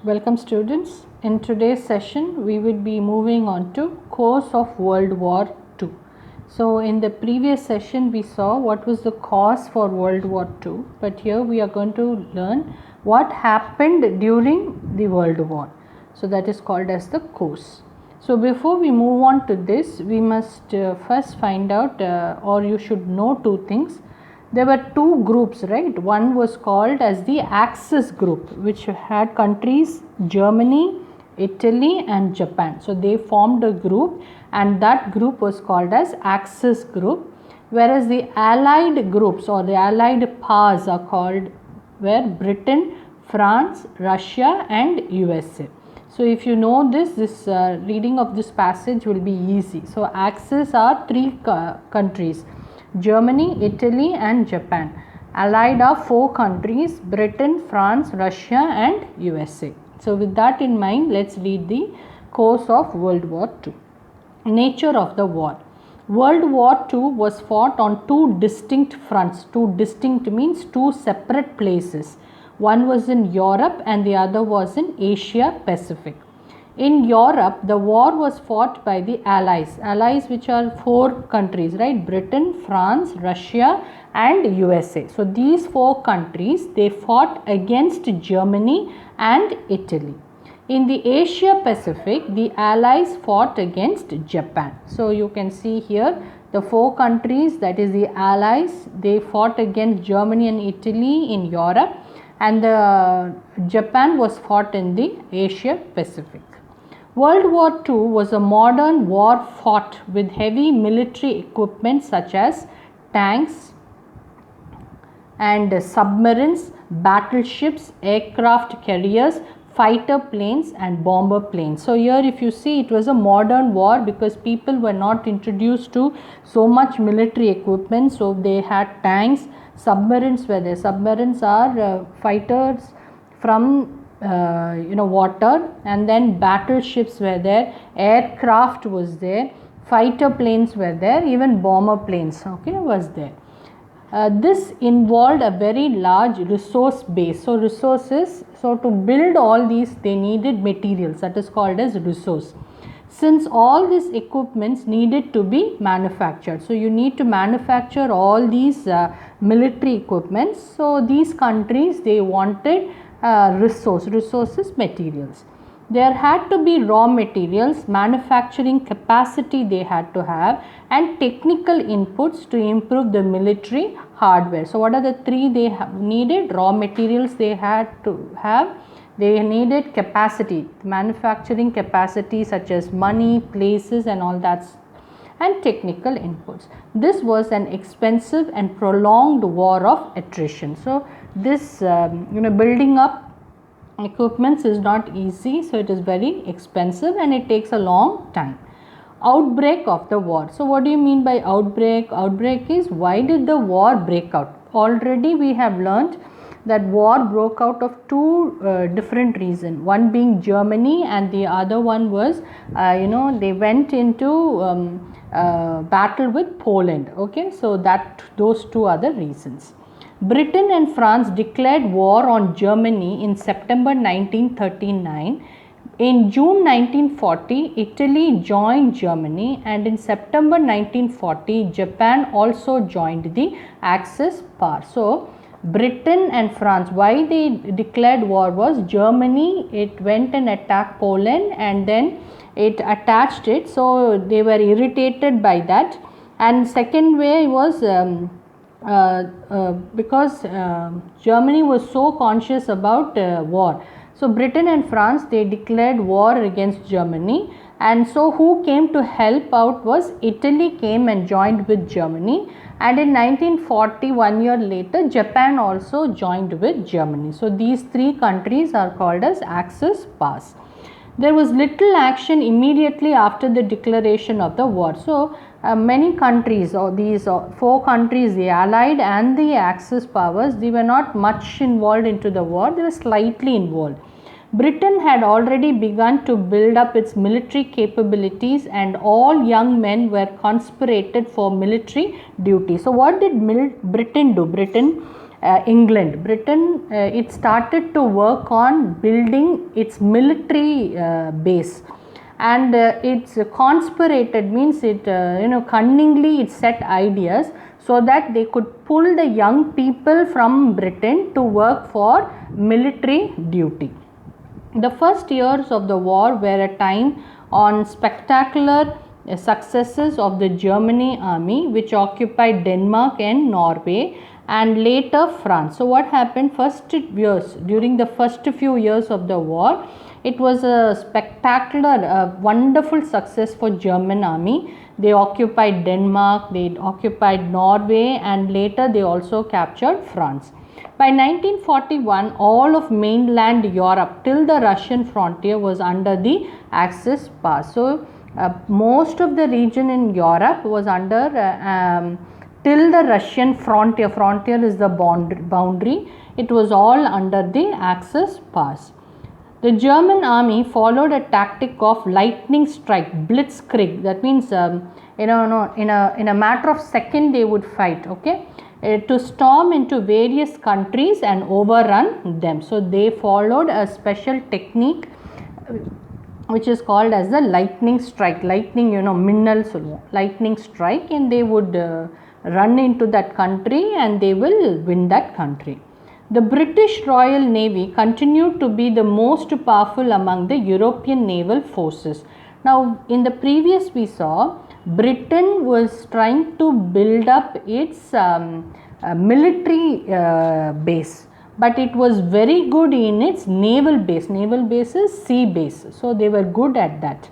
Welcome students. In today's session we will be moving on to course of World War II. So in the previous session we saw what was the cause for World War II, but here we are going to learn what happened during the World War. So that is called as the course. So before we move on to this, we must first find out or you should know two things. There were two groups, right? One was called as the Axis group, which had countries Germany, Italy and Japan. So they formed a group and that group was called as Axis group, whereas the allied groups or the allied powers are called were Britain, France, Russia and USA. So if you know this reading of this passage will be easy. So Axis are three countries: Germany, Italy and Japan. Allied are four countries: Britain, France, Russia and USA. So with that in mind, let's read the course of World War II. Nature of the war. World War II was fought on two distinct fronts. Two distinct means two separate places. One was in Europe and the other was in Asia Pacific. In Europe, the war was fought by the Allies which are four countries, right? Britain, France, Russia and USA. So these four countries, they fought against Germany and Italy. In the Asia Pacific, the Allies fought against Japan. So you can see here the four countries, that is the Allies, they fought against Germany and Italy in Europe, and Japan was fought in the Asia Pacific. World War II was a modern war fought with heavy military equipment such as tanks and submarines, battleships, aircraft carriers, fighter planes and bomber planes. So here if you see, it was a modern war because people were not introduced to so much military equipment. So they had tanks, submarines were there. Submarines are fighters from water, and then battleships were there, aircraft was there, fighter planes were there, even bomber planes was there. This involved a very large resource base. So resources, so to build all these they needed materials, that is called as resource. Since all these equipments needed to be manufactured, so you need to manufacture all these military equipments. So these countries, they wanted resources, materials. There had to be raw materials, manufacturing capacity they had to have, and technical inputs to improve the military hardware. So what are the three they needed? Raw materials they had to have, they needed capacity, manufacturing capacity such as money, places and all that, and technical inputs. This was an expensive and prolonged war of attrition. So this building up equipments is not easy, so it is very expensive and it takes a long time. Outbreak of the war. So what do you mean by outbreak? Outbreak is why did the war break out? Already we have learnt that war broke out of two different reasons. One being Germany and the other one was they went into battle with Poland. Okay, so those two other reasons. Britain and France declared war on Germany in September 1939. In June 1940, Italy joined Germany, and in September 1940, Japan also joined the Axis power. So Britain and France, why they declared war was Germany, it went and attacked Poland and then it attached it, so they were irritated by that. And second way was because Germany was so conscious about war. So Britain and France, they declared war against Germany, and so who came to help out was Italy came and joined with Germany, and in 1940, 1 year later, Japan also joined with Germany. So these three countries are called as Axis powers. There was little action immediately after the declaration of the war. So many countries, or these four countries, the Allied and the Axis powers, they were not much involved into the war, they were slightly involved. Britain had already begun to build up its military capabilities, and all young men were conscripted for military duty. So what did Britain do? Britain England. Britain, it started to work on building its military base, and it's conspirated, means it cunningly it set ideas so that they could pull the young people from Britain to work for military duty. The first years of the war were a time on spectacular successes of the Germany army, which occupied Denmark and Norway, and later France. So what happened during the first few years of the war, it was a spectacular, wonderful success for German army. They occupied Denmark, they occupied Norway, and later they also captured France. By 1941, all of mainland Europe till the Russian frontier was under the Axis pass. So most of the region in Europe was under till the Russian frontier. Frontier is the boundary. It was all under the Axis pass. The German army followed a tactic of lightning strike, blitzkrieg. That means in a matter of second they would fight. Okay, to storm into various countries and overrun them. So they followed a special technique which is called as the lightning strike. Lightning, minnal solluvom, lightning strike, and they would run into that country and they will win that country. The British Royal Navy continued to be the most powerful among the European naval forces. Now, in the previous we saw Britain was trying to build up its military base, but it was very good in its naval base. Naval base is sea base, so they were good at that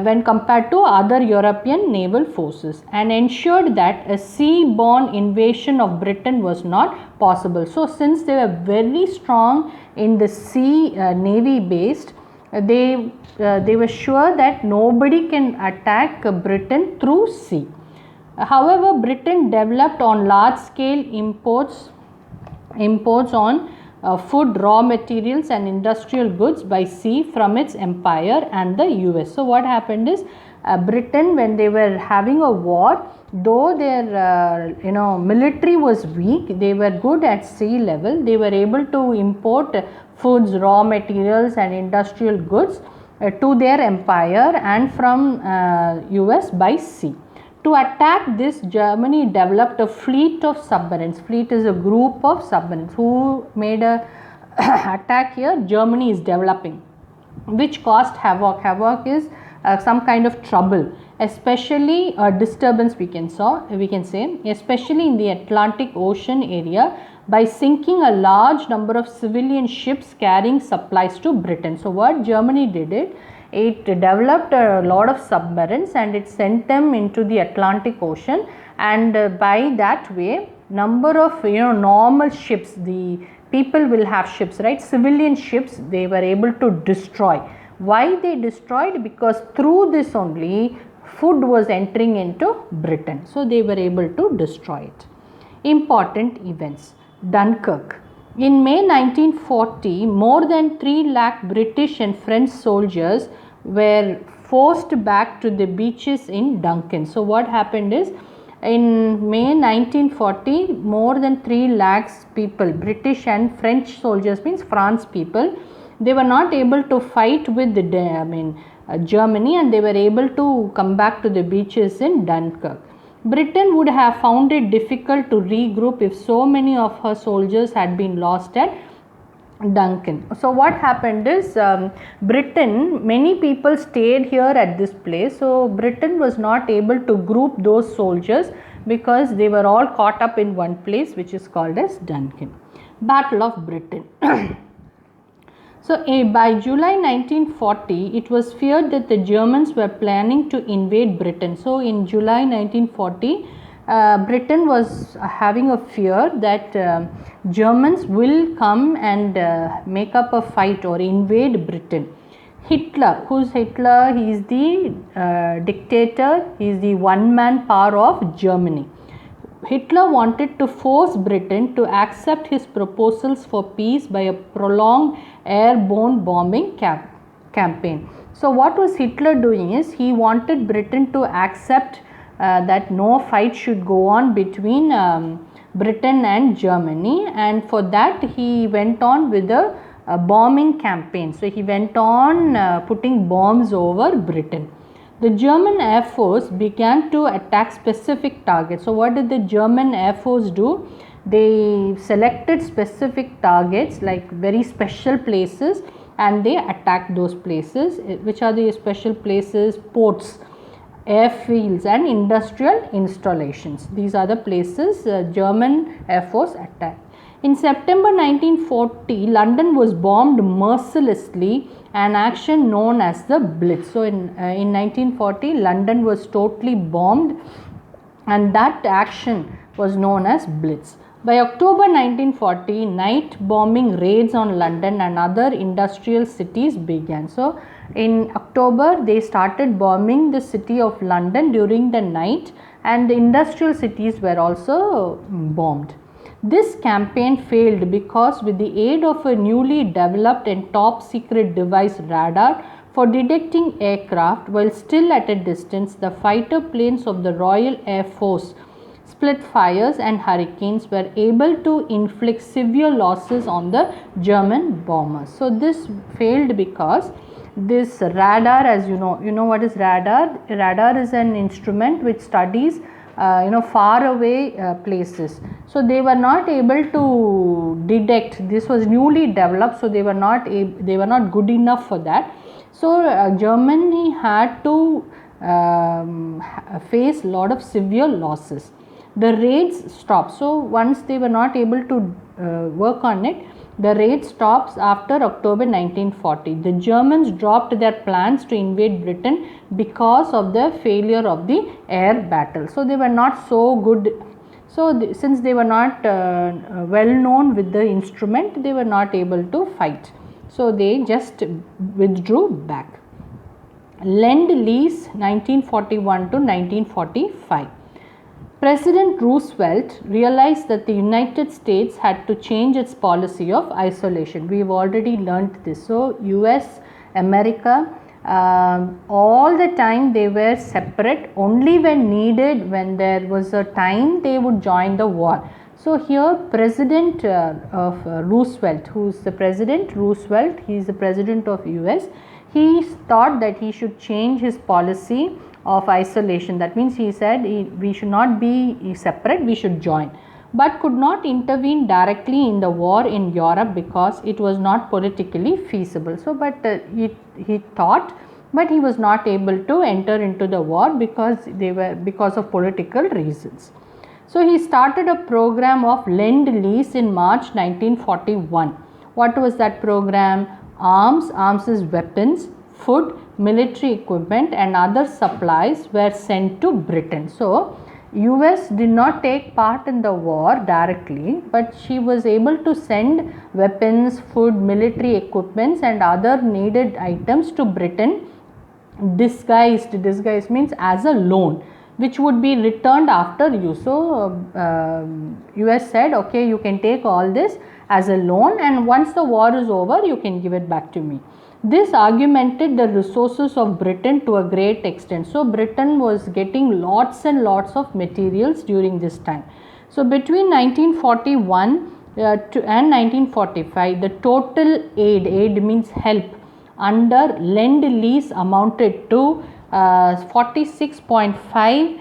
when compared to other European naval forces, and ensured that a sea-borne invasion of Britain was not possible. So since they were very strong in the sea navy based, they were sure that nobody can attack Britain through sea. However, Britain developed on large scale imports on food, raw materials and industrial goods by sea from its empire and the US. So what happened is Britain, when they were having a war, though their military was weak, they were good at sea level. They were able to import foods, raw materials and industrial goods to their empire and from US by sea. To attack this, Germany developed a fleet of submarines. Fleet is a group of submarines. Who made a attack here? Germany is developing, which caused havoc. Havoc is some kind of trouble, especially a disturbance we can say, especially in the Atlantic Ocean area, by sinking a large number of civilian ships carrying supplies to Britain. So what Germany did it developed a lot of submarines and it sent them into the Atlantic Ocean, and by that way number of normal ships, the people will have ships, right, civilian ships, they were able to destroy. Why they destroyed? Because through this only food was entering into Britain, so they were able to destroy it. Important events. Dunkirk. In May 1940, more than 3 lakh British and French soldiers were forced back to the beaches in Dunkirk. So what happened is, in May 1940, more than 3 lakhs people, British and French soldiers, means France people, they were not able to fight with Germany, and they were able to come back to the beaches in Dunkirk. Britain would have found it difficult to regroup if so many of her soldiers had been lost at Dunkirk. So what happened is, Britain, many people stayed here at this place, so Britain was not able to group those soldiers because they were all caught up in one place, which is called as Dunkirk. Battle of Britain. So by July 1940, it was feared that the Germans were planning to invade Britain. So in July 1940, Britain was having a fear that Germans will come and make up a fight or invade Britain. Hitler, who's Hitler? He is the dictator, he is the one-man power of Germany. Hitler wanted to force Britain to accept his proposals for peace by a prolonged airborne bombing campaign. So what was Hitler doing is, he wanted Britain to accept that no fight should go on between Britain and Germany, and for that he went on with a bombing campaign. So he went on putting bombs over Britain. The German Air Force began to attack specific targets. So what did the German Air Force do? They selected specific targets, like very special places, and they attacked those places. Which are the special places? Ports, airfields and industrial installations. These are the places German Air Force attacked. In September 1940, London was bombed mercilessly, an action known as the Blitz. So in 1940, London was totally bombed, and that action was known as Blitz. By October 1940, night bombing raids on London and other industrial cities began. So in October, they started bombing the city of London during the night, and the industrial cities were also bombed. This campaign failed because, with the aid of a newly developed and top secret device, radar, for detecting aircraft while still at a distance, the fighter planes of the Royal Air Force, Spitfires and Hurricanes, were able to inflict severe losses on the German bombers. So this failed because this radar, as you know what is radar? Radar is an instrument which studies far away places. So they were not able to detect. This was newly developed, so they were not good enough for that. So Germany had to face a lot of severe losses. The raids stopped. So once they were not able to work on it, the raid stops after October 1940. The Germans dropped their plans to invade Britain because of the failure of the air battle. So they were not so good. So since they were not well known with the instrument, they were not able to fight. So they just withdrew back. Lend-Lease 1941 to 1945. President Roosevelt realized that the United States had to change its policy of isolation. We have already learnt this. So US, America, all the time they were separate. Only when needed, when there was a time, they would join the war. So here President Roosevelt, who is the President Roosevelt, he is the President of US, he thought that he should change his policy of isolation. That means he said we should not be separate, we should join, but could not intervene directly in the war in Europe because it was not politically feasible. So but he thought, but he was not able to enter into the war because of political reasons. So he started a program of Lend-Lease in March 1941. What was that program? Arms is weapons, food, military equipment and other supplies were sent to Britain. So US did not take part in the war directly, but she was able to send weapons, food, military equipments and other needed items to Britain, disguised means as a loan, which would be returned after use. So US said, okay, you can take all this as a loan, and once the war is over, you can give it back to me. This augmented the resources of Britain to a great extent. So Britain was getting lots and lots of materials during this time. So between 1941 and 1945, the total aid means help, under Lend-Lease amounted to $46.5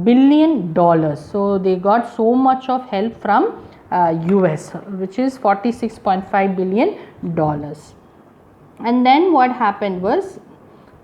billion. So they got so much of help from US, which is $46.5 billion. And then what happened was,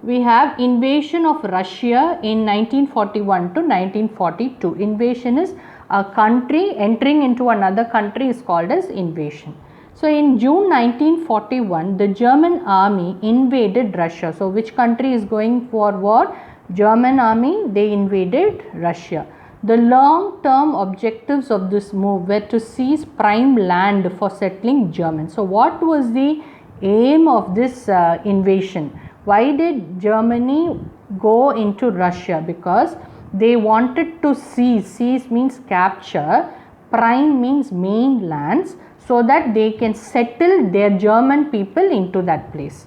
we have invasion of Russia in 1941 to 1942. Invasion is a country entering into another country is called as invasion. So in June 1941, the German army invaded Russia. So which country is going for war? German army, they invaded Russia. The long-term objectives of this move were to seize prime land for settling Germans. So what was the aim of this invasion? Why did Germany go into Russia? Because they wanted to seize means capture, prime means main lands, so that they can settle their German people into that place.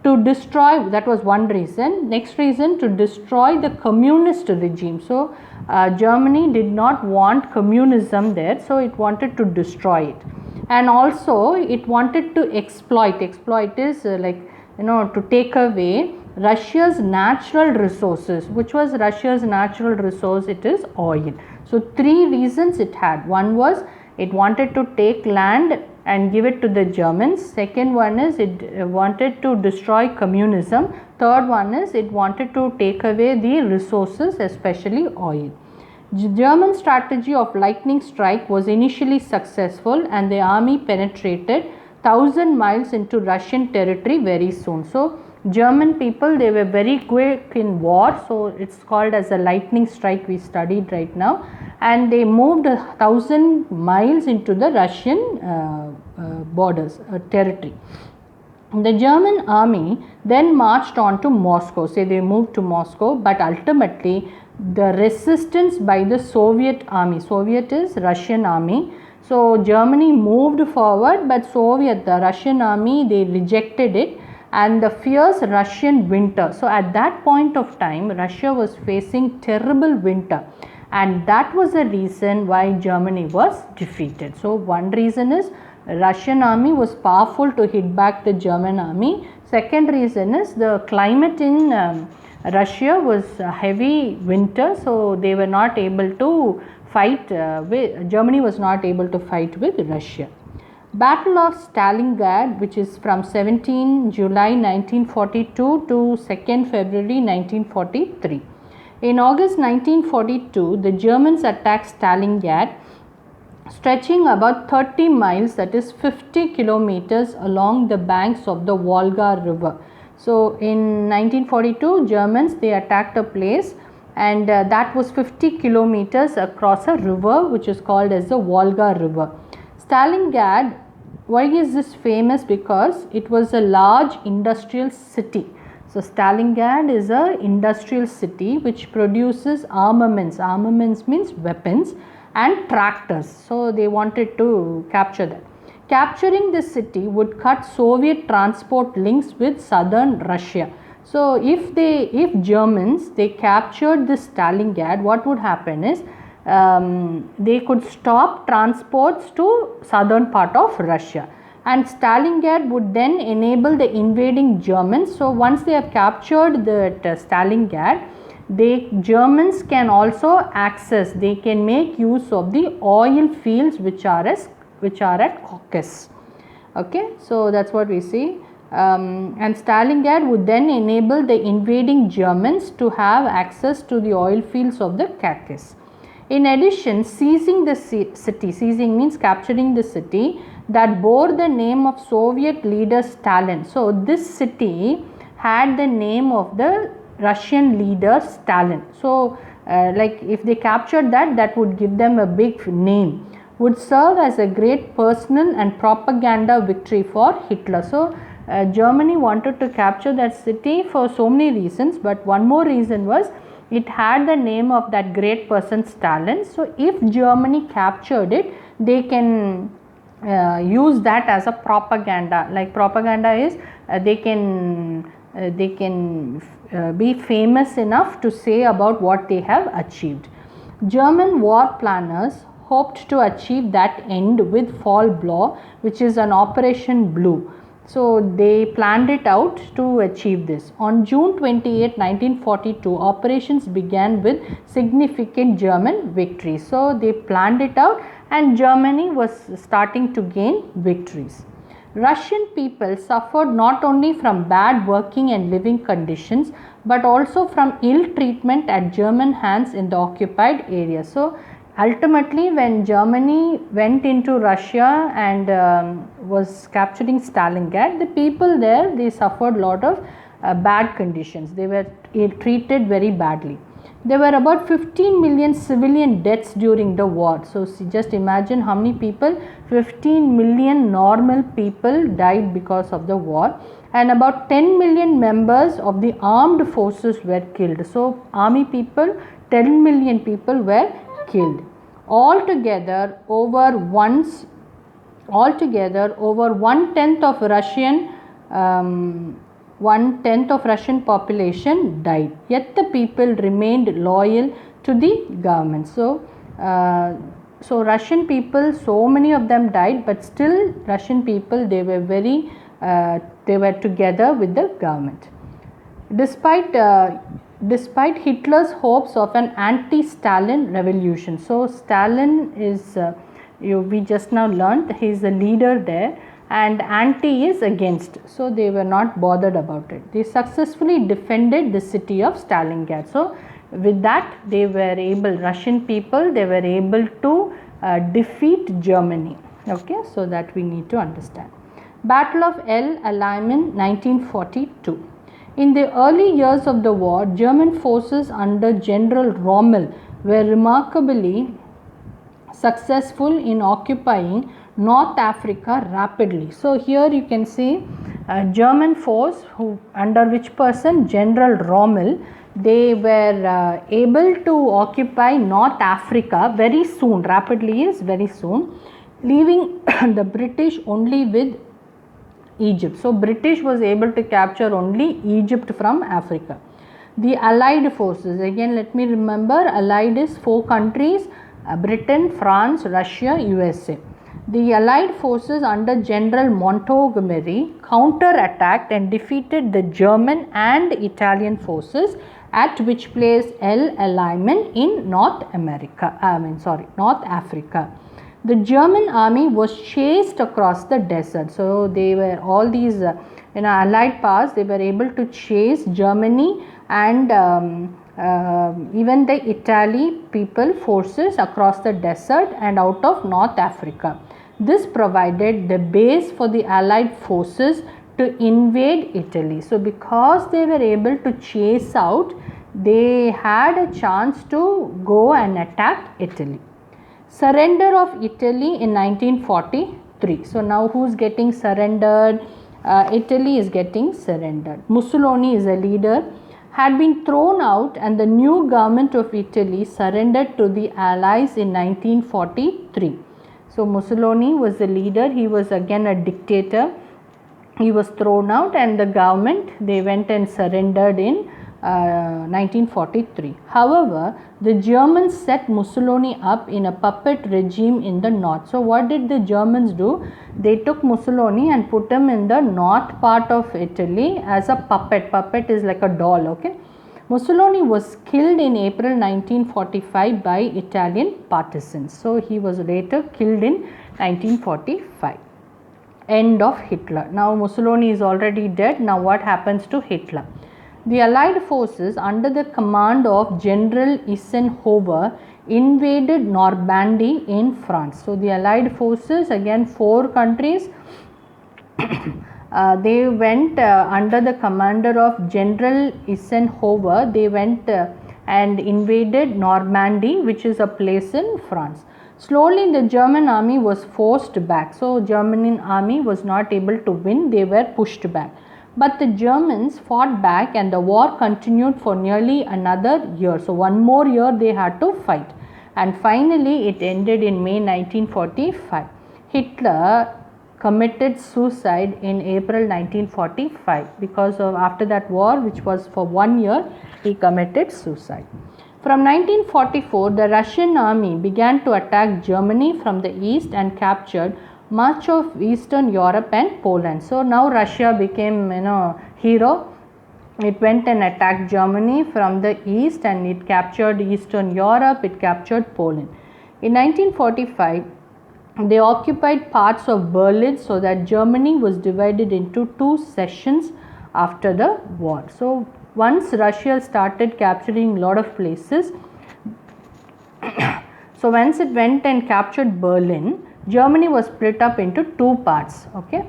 To destroy, that was one reason. Next reason, to destroy the communist regime. So Germany did not want communism there, so it wanted to destroy it. And also it wanted to exploit is to take away Russia's natural resources. Which was Russia's natural resource? It is oil. So three reasons it had. One was it wanted to take land and give it to the Germans. Second one is it wanted to destroy communism. Third one is it wanted to take away the resources, especially oil. German strategy of lightning strike was initially successful, and the army penetrated 1,000 miles into Russian territory very soon. So German people, they were very quick in war, so it's called as a lightning strike we studied right now, and they moved 1,000 miles into the Russian borders, territory. The German army then marched on to Moscow. Say they moved to Moscow, but ultimately the resistance by the Soviet army, Soviet is Russian army, so Germany moved forward, but the Russian army, they rejected it, and the fierce Russian winter. So at that point of time, Russia was facing terrible winter, and that was the reason why Germany was defeated. So one reason is Russian army was powerful to hit back the German army. Second reason is the climate in Russia was heavy winter, so they were not able to fight Germany was not able to fight with Russia. Battle of Stalingrad, which is from 17 July 1942 to 2nd February 1943. In August 1942, the Germans attacked Stalingrad, stretching about 30 miles, that is 50 kilometers along the banks of the Volga river. So in 1942, Germans, they attacked a place, and that was 50 kilometers across a river which is called as the Volga river. Stalingrad, why is this famous? Because it was a large industrial city. So Stalingrad is a industrial city which produces armaments. Armaments means weapons and tractors. So they wanted to capture that. Capturing the city would cut Soviet transport links with southern Russia. So if Germans, they captured this Stalingrad, what would happen is they could stop transports to southern part of Russia, and Stalingrad would then enable the invading Germans. So once they have captured the Stalingrad, Germans can also access, they can make use of the oil fields which are at Caucasus. Okay, so that's what we see. And Stalingrad would then enable the invading Germans to have access to the oil fields of the Caucasus. In addition, seizing the city, seizing means capturing the city, that bore the name of Soviet leader Stalin. So this city had the name of the Russian leader Stalin. So like if they captured that would give them a big name, would serve as a great personal and propaganda victory for Hitler. So Germany wanted to capture that city for so many reasons, but one more reason was it had the name of that great person Stalin. So if Germany captured it, they can use that as a propaganda. Like propaganda is they can be famous enough to say about what they have achieved. German war planners hoped to achieve that end with Fall Blau, which is an Operation Blue. So they planned it out to achieve this. On June 28, 1942, operations began with significant German victories. So they planned it out, and Germany was starting to gain victories. Russian people suffered not only from bad working and living conditions, but also from ill treatment at German hands in the occupied area. So ultimately, when Germany went into Russia and was capturing Stalingrad, the people there, they suffered a lot of bad conditions. They were treated very badly. There were about 15 million civilian deaths during the war. So just imagine how many people, 15 million normal people died because of the war, and about 10 million members of the armed forces were killed. So army people, 10 million people were killed. Altogether, over one-tenth of Russian population died. Yet the people remained loyal to the government. So Russian people, so many of them died, but still Russian people, they were they were together with the government. Despite Hitler's hopes of an anti-Stalin revolution. So Stalin is, we just now learned, he is the leader there, and anti is against. So they were not bothered about it. They successfully defended the city of Stalingrad. So with that, they were able, Russian people, they were able to defeat Germany. Okay, so that we need to understand. Battle of El Alamein, 1942. In the early years of the war, German forces under General Rommel were remarkably successful in occupying North Africa rapidly. So here you can see German force under which person? General Rommel. They were able to occupy North Africa very soon. Rapidly is very soon, leaving the British only with Egypt. So British was able to capture only Egypt from Africa. The Allied forces, again let me remember, Allied is 4 countries, Britain, France, Russia, USA. The Allied forces under General Montgomery counter-attacked and defeated the German and Italian forces at which place? El Alamein in North Africa. The German army was chased across the desert. So they were all these Allied powers, they were able to chase Germany and even the Italy forces across the desert and out of North Africa. This provided the base for the Allied forces to invade Italy. So because they were able to chase out, they had a chance to go and attack Italy. Surrender of Italy in 1943. So now who's getting surrendered? Italy is getting surrendered. Mussolini is a leader, had been thrown out, and the new government of Italy surrendered to the Allies in 1943. So Mussolini was the leader, he was again a dictator, he was thrown out, and the government, they went and surrendered in 1943. However, the Germans set Mussolini up in a puppet regime in the north. So what did the Germans do? They took Mussolini and put him in the north part of Italy as a puppet. Puppet is like a doll, okay. Mussolini was killed in April 1945 by Italian partisans. So he was later killed in 1945. End of Hitler. Now Mussolini is already dead. Now what happens to Hitler? The Allied forces under the command of General Eisenhower invaded Normandy in France. So the Allied forces, again 4 countries, they went under the commander of General Eisenhower, they went and invaded Normandy, which is a place in France. Slowly the German army was forced back. So German army was not able to win, they were pushed back. But the Germans fought back and the war continued for nearly another year. So one more year they had to fight. And finally it ended in May 1945. Hitler committed suicide in April 1945 because of after that war, which was for 1 year, he committed suicide. From 1944, the Russian army began to attack Germany from the east and captured much of Eastern Europe and Poland. So now Russia became hero. It went and attacked Germany from the east and it captured Eastern Europe, it captured Poland. In 1945, they occupied parts of Berlin, so that Germany was divided into 2 sections after the war. So once Russia started capturing a lot of places, so once it went and captured Berlin, Germany was split up into 2 parts. Okay,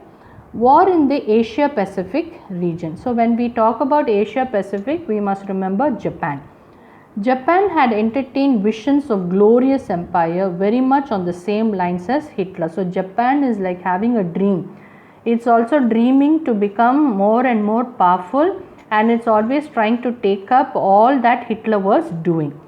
war in the Asia Pacific region. So when we talk about Asia Pacific, we must remember Japan. Japan had entertained visions of glorious empire very much on the same lines as Hitler. So Japan is like having a dream. It's also dreaming to become more and more powerful, and it's always trying to take up all that Hitler was doing.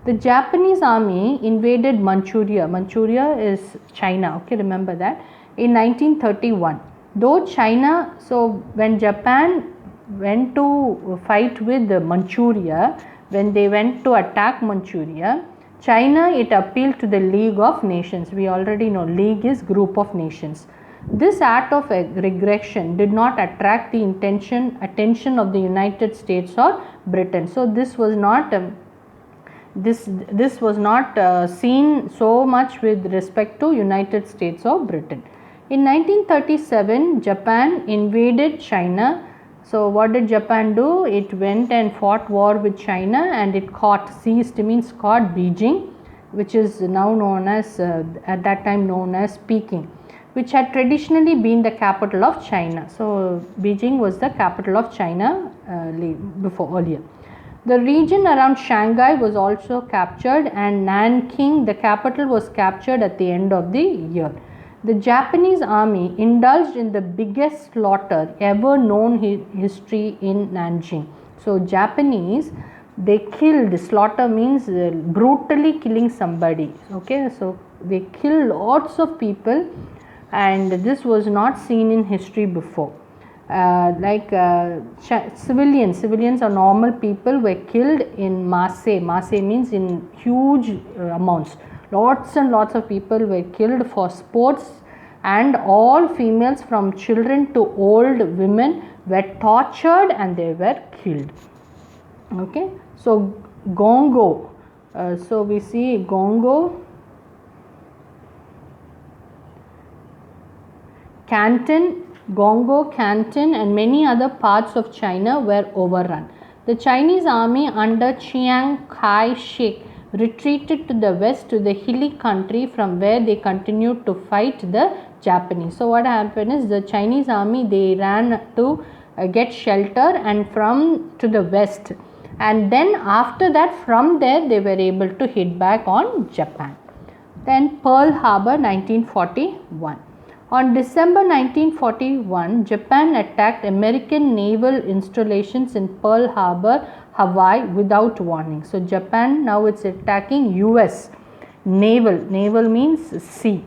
The Japanese army invaded Manchuria. Manchuria is China, okay, remember that, in 1931. Though China, so when Japan went to fight with Manchuria, when they went to attack Manchuria, China, it appealed to the League of Nations. We already know League is group of nations. This act of aggression did not attract the attention of the United States or Britain. So this was not seen so much with respect to United States or Britain. In 1937, Japan invaded China. So what did Japan do? It went and fought war with China, and it seized Beijing, which is now known as at that time known as Peking, which had traditionally been the capital of China. So Beijing was the capital of China earlier. The region around Shanghai was also captured, and Nanking, the capital, was captured at the end of the year. The Japanese army indulged in the biggest slaughter ever known in history in Nanjing. So Japanese, they killed, slaughter means brutally killing somebody. Okay, so they killed lots of people, and this was not seen in history before. Civilians or normal people were killed in masse. Masse means in huge amounts. Lots and lots of people were killed for sports, and all females from children to old women were tortured and they were killed. Okay, so Gongo. So we see Gongo, Canton, and many other parts of China were overrun. The Chinese army under Chiang Kai-shek retreated to the west to the hilly country, from where they continued to fight the Japanese. So what happened is, the Chinese army, they ran to get shelter and from to the west, and then after that from there they were able to hit back on Japan. Then Pearl Harbor, 1941. On December 1941, Japan attacked American naval installations in Pearl Harbor, Hawaii without warning. So Japan, now it's attacking US naval. Naval means sea,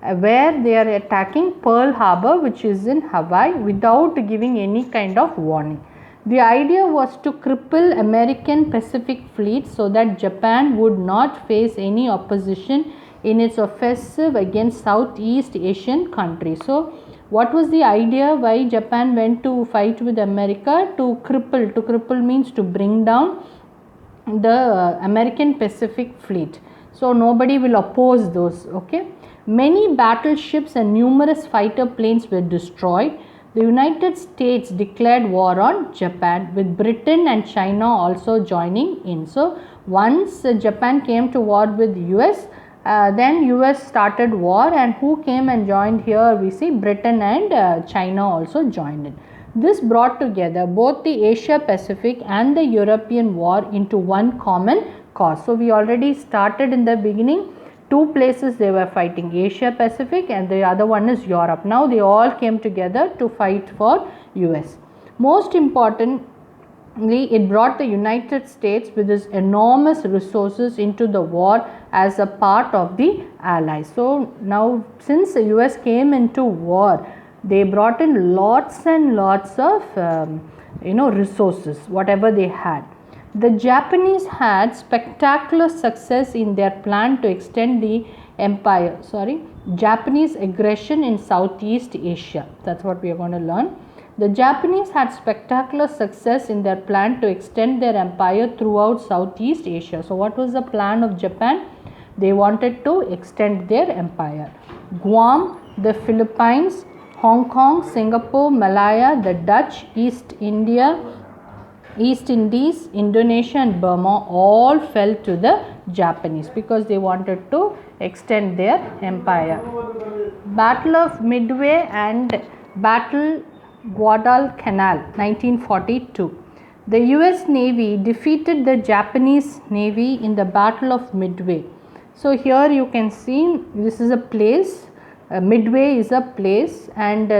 where they are attacking Pearl Harbor, which is in Hawaii, without giving any kind of warning. The idea was to cripple American Pacific Fleet so that Japan would not face any opposition in its offensive against Southeast Asian countries. So what was the idea why Japan went to fight with America? To cripple. To cripple means to bring down the American Pacific Fleet. So nobody will oppose those. Okay. Many battleships and numerous fighter planes were destroyed. The United States declared war on Japan, with Britain and China also joining in. So once Japan came to war with US, then US started war, and who came and joined here? We see Britain and China also joined in. This brought together both the Asia Pacific and the European war into one common cause. So we already started in the beginning. Two places they were fighting, Asia Pacific, and the other one is Europe. Now they all came together to fight for US. Most importantly, it brought the United States with its enormous resources into the war as a part of the Allies. So now, since the US came into war, they brought in lots and lots of resources, whatever they had. The Japanese had spectacular success in their plan to extend the empire. Japanese aggression in Southeast Asia. That's what we are going to learn. The Japanese had spectacular success in their plan to extend their empire throughout Southeast Asia. So what was the plan of Japan? They wanted to extend their empire. Guam, the Philippines, Hong Kong, Singapore, Malaya, the Dutch, East Indies, Indonesia and Burma all fell to the Japanese because they wanted to extend their empire. Battle of Midway and Battle Guadalcanal, 1942. The US Navy defeated the Japanese Navy in the Battle of Midway. So here you can see this is a place, Midway is a place, and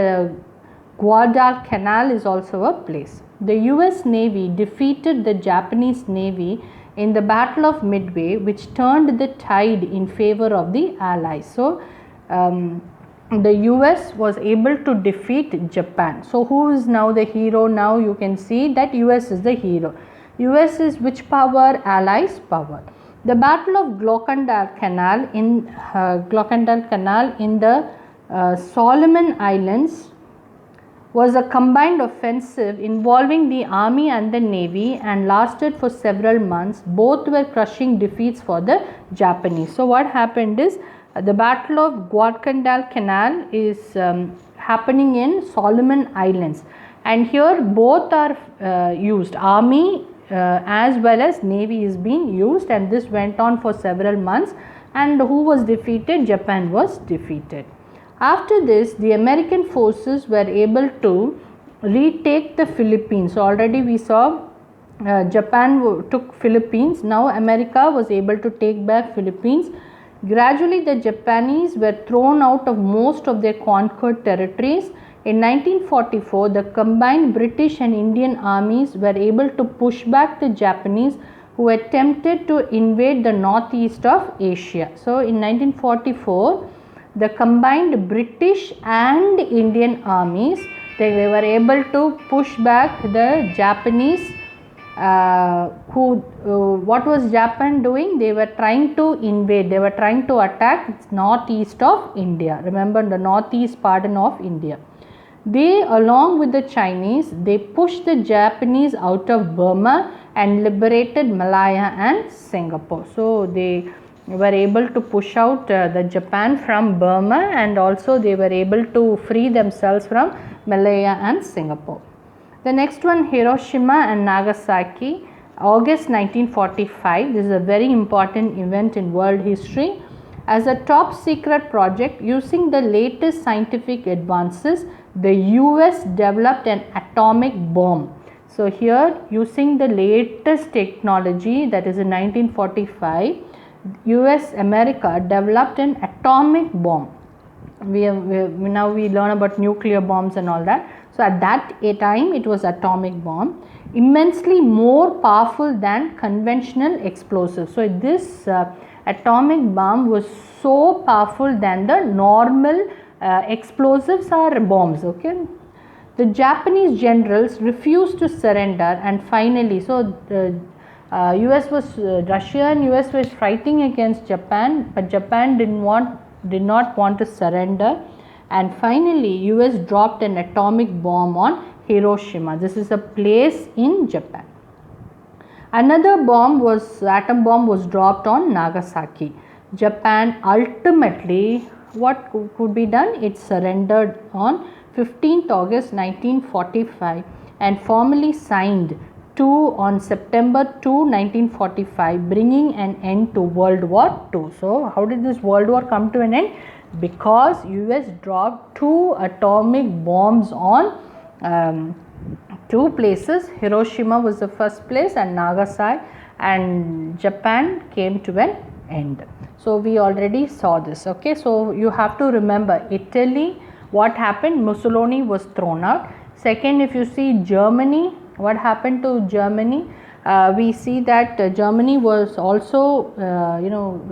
Guadalcanal is also a place. The US Navy defeated the Japanese Navy in the Battle of Midway, which turned the tide in favor of the Allies. So the US was able to defeat Japan. So who is now the hero? Now you can see that US is the hero. US is which power? Allies power. The Battle of Glockendahl Canal in the Solomon Islands was a combined offensive involving the army and the navy and lasted for several months. Both were crushing defeats for the Japanese. So what happened is the Battle of Guadalcanal Canal is happening in Solomon Islands, and here both are used, army as well as navy is being used, and this went on for several months. And who was defeated? Japan was defeated. After this, the American forces were able to retake the Philippines. So already we saw Japan took Philippines. Now America was able to take back Philippines. Gradually the Japanese were thrown out of most of their conquered territories. In 1944, the combined British and Indian armies were able to push back the Japanese, who attempted to invade the northeast of Asia. So in 1944, the combined British and Indian armies, they were able to push back the Japanese. What was Japan doing? They were trying to invade, they were trying to attack northeast of India. Remember, the northeast part of India. They, along with the Chinese, they pushed the Japanese out of Burma and liberated Malaya and Singapore. So they were able to push out the Japan from Burma, and also they were able to free themselves from Malaya and Singapore. The next one, Hiroshima and Nagasaki, August 1945. This is a very important event in world history. As a top secret project, using the latest scientific advances, the US developed an atomic bomb. So here, using the latest technology, that is in 1945, America developed an atomic bomb. Now we learn about nuclear bombs and all that. So at that time it was atomic bomb, immensely more powerful than conventional explosives. So this atomic bomb was so powerful than the normal explosives or bombs. Okay. The Japanese generals refused to surrender, and finally, so the Russia and US was fighting against Japan, but Japan did not want to surrender, and finally US dropped an atomic bomb on Hiroshima. This is a place in Japan. Another atom bomb was dropped on Nagasaki. Japan ultimately, what could be done? It surrendered on 15th August 1945 and formally signed on September 2, 1945, bringing an end to World War II. So how did this World War come to an end? Because US dropped 2 atomic bombs on 2 places. Hiroshima was the first place and Nagasaki, and Japan came to an end. So we already saw this. Okay, so you have to remember Italy, what happened? Mussolini was thrown out. Second, if you see Germany, what happened to Germany? We see that Germany was also,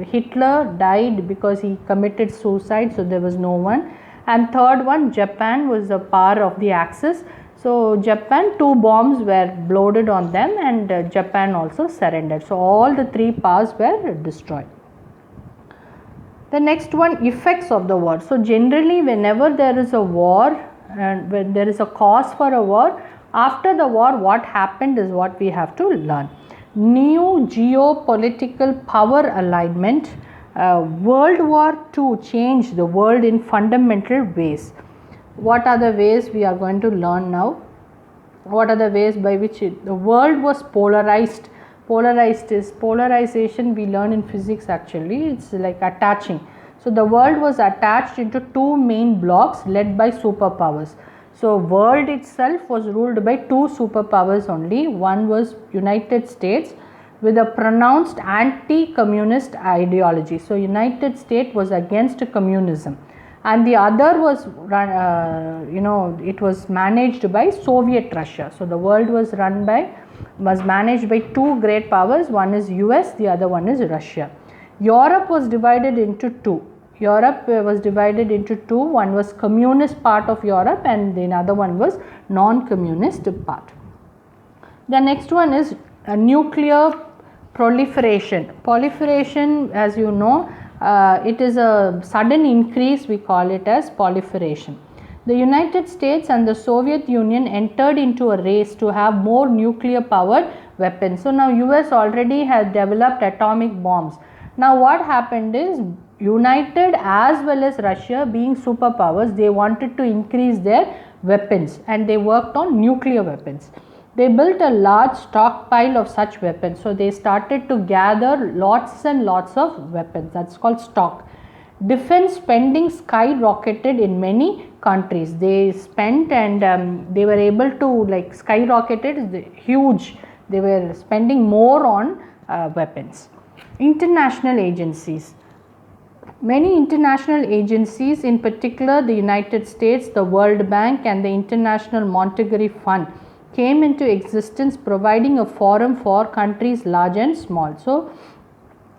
Hitler died because he committed suicide, so there was no one. And third one, Japan was the power of the Axis. So Japan, 2 bombs were loaded on them, and Japan also surrendered. So all the 3 powers were destroyed. The next one, effects of the war. So generally, whenever there is a war and when there is a cause for a war, after the war, what happened is what we have to learn. New geopolitical power alignment. World War II changed the world in fundamental ways. What are the ways we are going to learn now? What are the ways by which the world was polarized? Polarization we learn in physics actually. It's like attaching. So the world was attached into 2 main blocks led by superpowers. So world itself was ruled by 2 superpowers only. One was United States with a pronounced anti-communist ideology. So United States was against communism, and the other was it was managed by Soviet Russia. So the world was managed by 2 great powers. One is US, the other one is Russia. Europe was divided into 2. One was communist part of Europe, and the other one was non-communist part. The next one is nuclear proliferation. Proliferation, as you know, it is a sudden increase, we call it as proliferation. The United States and the Soviet Union entered into a race to have more nuclear powered weapons. So now US already has developed atomic bombs. Now what happened is, United as well as Russia, being superpowers, they wanted to increase their weapons and they worked on nuclear weapons. They built a large stockpile of such weapons. So they started to gather lots and lots of weapons. That's called stock. Defense spending skyrocketed in many countries. They spent and they were able to, like, skyrocketed, huge. They were spending more on weapons. International agencies. Many international agencies, in particular the United States, the World Bank and the International Monetary Fund, came into existence, providing a forum for countries large and small. So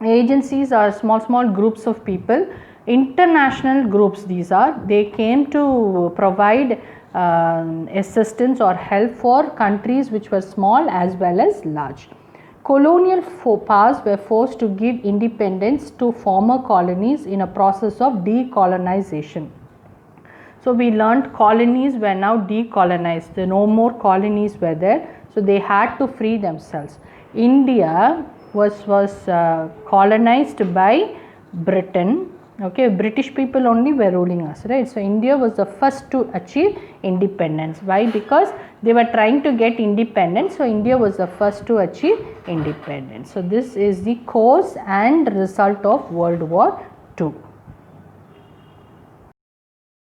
agencies are small groups of people, international groups these are. They came to provide assistance or help for countries which were small as well as large. Colonial powers were forced to give independence to former colonies in a process of decolonization. So we learned colonies were now decolonized. No more colonies were there. So they had to free themselves. India was colonized by Britain. Okay, British people only were ruling us, right? So India was the first to achieve independence. Why? Because they were trying to get independence. So India was the first to achieve independence. So this is the cause and result of World War II.